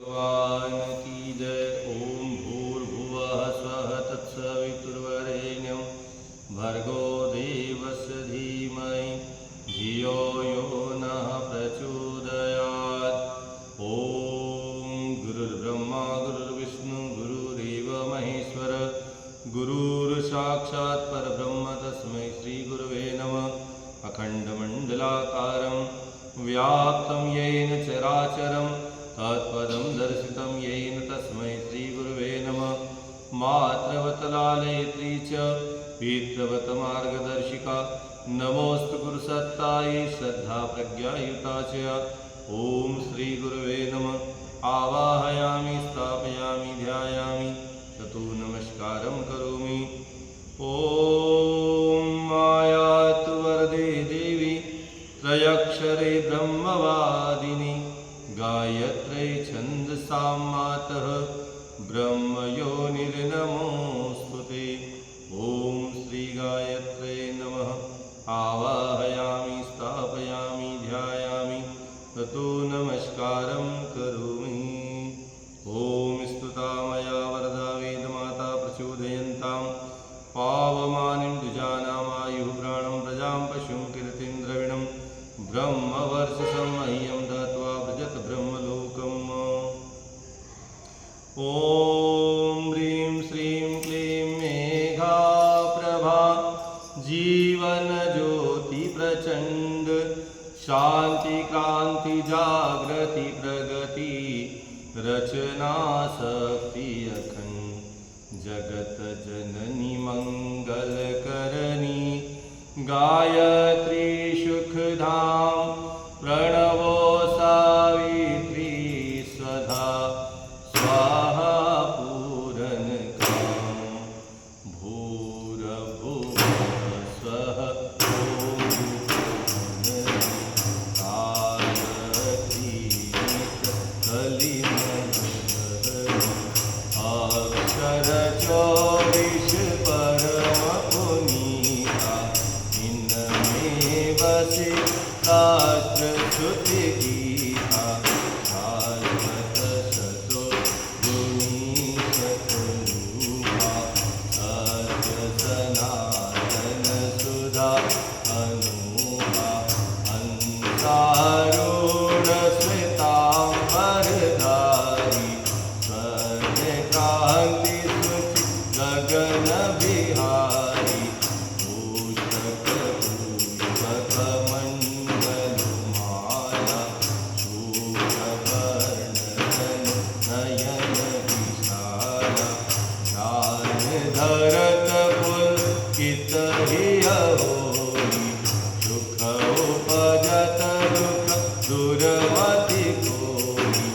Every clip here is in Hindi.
भगवान की जय। ओम भूर्भुवः स्वः तत्सवितुर्वरेण्यं भर्गो देवस्य धीमहि धियो यो नः प्रचोदयात्। ओम गुरुर्ब्रह्मा गुरुर्विष्णु गुरुरेव महेश्वर गुरुर्साक्षात् परब्रह्म तस्मै श्रीगुरवे नमः। अखण्डमण्डलाकारं व्याप्तं येन चराचरं तत्पदं दर्शितं येन तस्मै श्रीगुरुवे नमः। मातृवतलालयत्री च पितृवत मार्गदर्शिका नमोऽस्तु गुरुसत्तायै श्रद्धा प्रज्ञायुता च। ॐ श्रीगुरुवे नमः। आवाहयामि स्थापयामि ध्यायामि ततो नमस्कारं करोमि। ॐ मायातु वरदे देवी त्रयक्षरे ब्रह्मवादिनी गायत्र्यै छन्दसां मातः ब्रह्मयोनिर्नमोऽस्तु ते। ॐ श्रीगायत्र्यै नमः। आवाहयामि स्थापयामि ध्यायामि ततो नमस्कारं करोमि। ॐ स्तुता मया वरदा वेदमाता प्रचोदयन्तां पावमानिं द्विजानामायुः प्राणं प्रजां पशुं कीर्तिं द्रविणं ब्रह्मवर्चसं मह्यं दत्त्वा व्रजत ब्रह्मलोकम्। ॐ ह्रीं श्रीं क्लीं मेघाप्रभा जीवनज्योति प्रचण्ड शान्ति क्रान्ति जागृति प्रगति रचना शक्ति अखण्ड जगत जननी मंगलकरणी गायत्री सुखधाम प्रणवो सावित्री स्वधा स्वाहा पूरन काम भूर्भुवः स्वः ॐ अक्षर 24 परम पुनीता इनमें बसे शास्त्र श्रुति गीता शाश्वत सतो गुणी शतरूपा सत्य सनातन सुधा अनूपा अंसारूढ़ श्वेतांबरधारी क्रांति सुचि गगन बिहारी पुस्तक पुष्पक मंडलमाला शूभवर्ण नयन विशाला ध्यान धरत पुलकित हिय होई सुख उपजत दुख दुर्मति कोई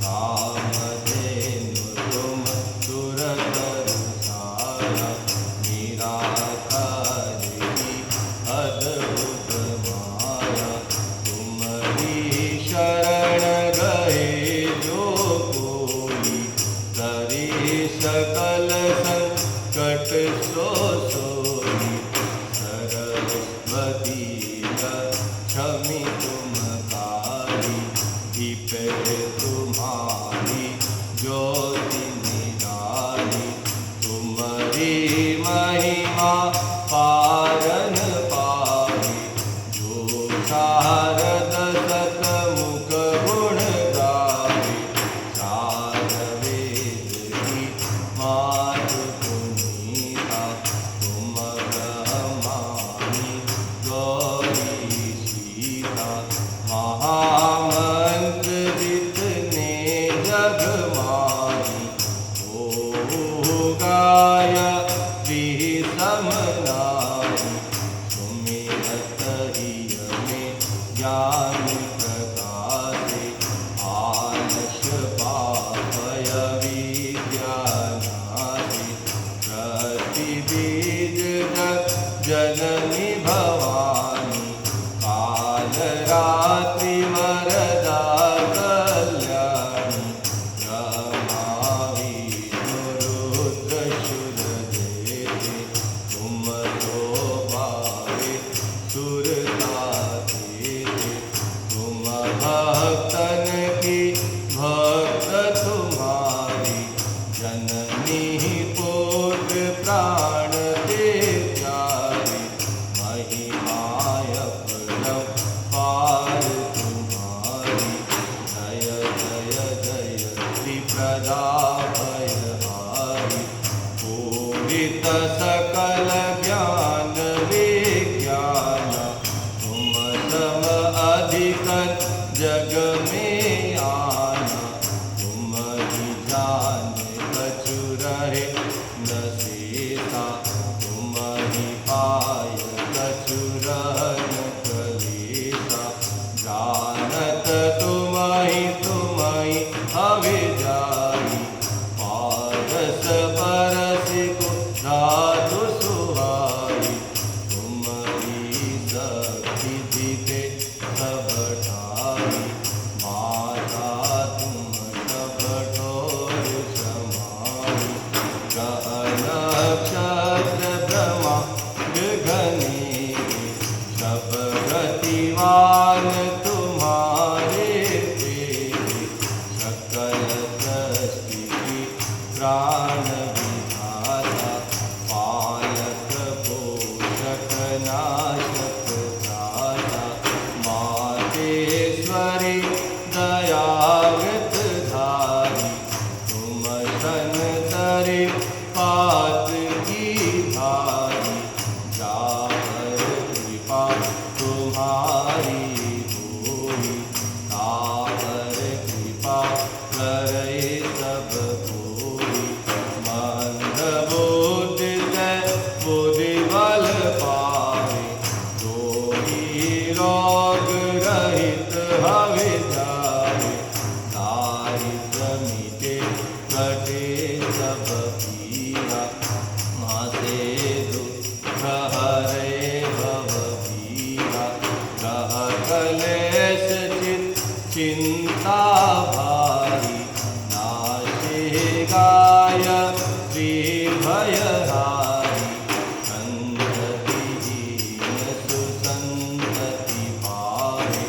कामधेनु तुम सुरतरुषाला निराकारी अद्भुत माया तुम्हारी शरण गए जो कोई भावे जाई, पारस परसि को धातु सुहाई, तुम्हारी शक्ति दिखे सब ठाई, माता तुम सब ठोर समाई, ग्रह नक्षत्र ब्रह्मांड घने, सब गतिवान तुम्हारे तेरे, सकल सृष्टि की प्राण विधाता, पालक पोषक नाशक दाता, मातेश्वरी दयाव्रत धारी, तुम संतरे पात की धारी, जाकर कृपा तुम्हारी होई, तावर कृपा करे सब कोई, मंद बुद्धि से बुद्धि बल पावे, रोगी रोग रहित हवे जावे, दारिद्र मिटे कटे सब पीरा, मासे दुख हरे भव पीरा, ग्रह कलेश चिंता भारी, नाशे गाय भयहारी, संततिहीन सुसंतति पावे,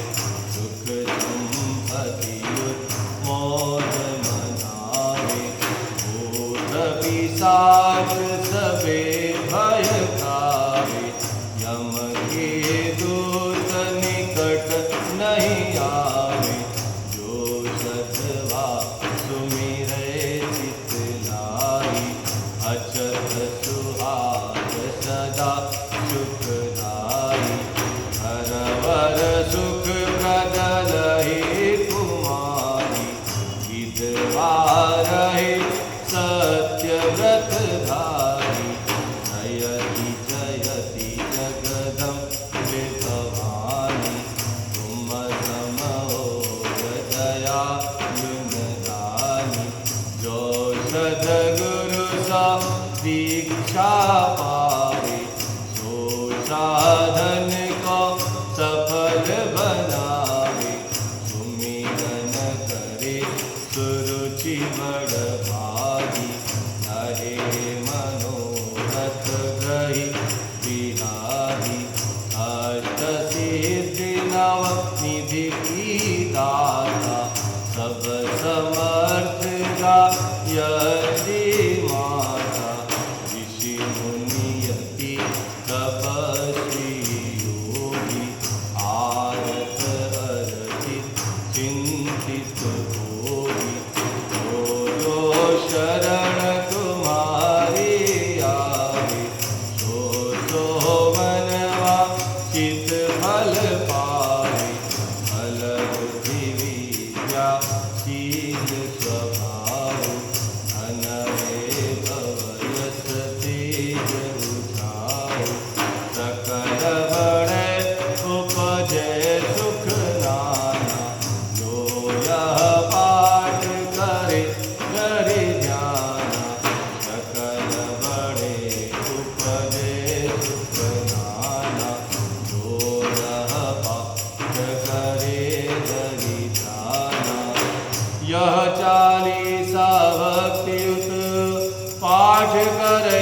सुख संपत्ति मोद मनावे, भूत पिशाच सबे भय खावे, यम के दूत निकट नहीं आवे, जो सतवा सुमिरै चित लाई, अचत सुहाग सदा सुखदाई, हरवर सुख प्रदलहि कुमारी, विधवा रहे सत्य व्रत धारी, जयति जयति जगदम्बे भवानी, तुम सम होय दयालुदानी, जो सद्गुरु सा दीक्षा पावे, सो साधन को सफल बनावे, सुमिरन करे सुरुचि बड़ भागी, रहे मनोरथ ग्रही बिहारी, अष्ट सिद्धि नव निधि की दाता, सब समर्थ गायत्री माता, ऋषि मुनि यति तपस्वी योगी, आरत अर्चित चिंतित भोगी, जो शरण तुम्हारी आवे, सो मनवा चित फल पावे, फल बुद्धि विद्या शील स्वभाव, धन भव यश तेज उठाओ, सकल बड़े उपजय सुख नाना, जो यह पाठ करे करे जाना, सकल बड़े उपजय सुख नाना, जो यह पाठ करे करे जाना, यह चालीसा भक्तियुत पाठ करे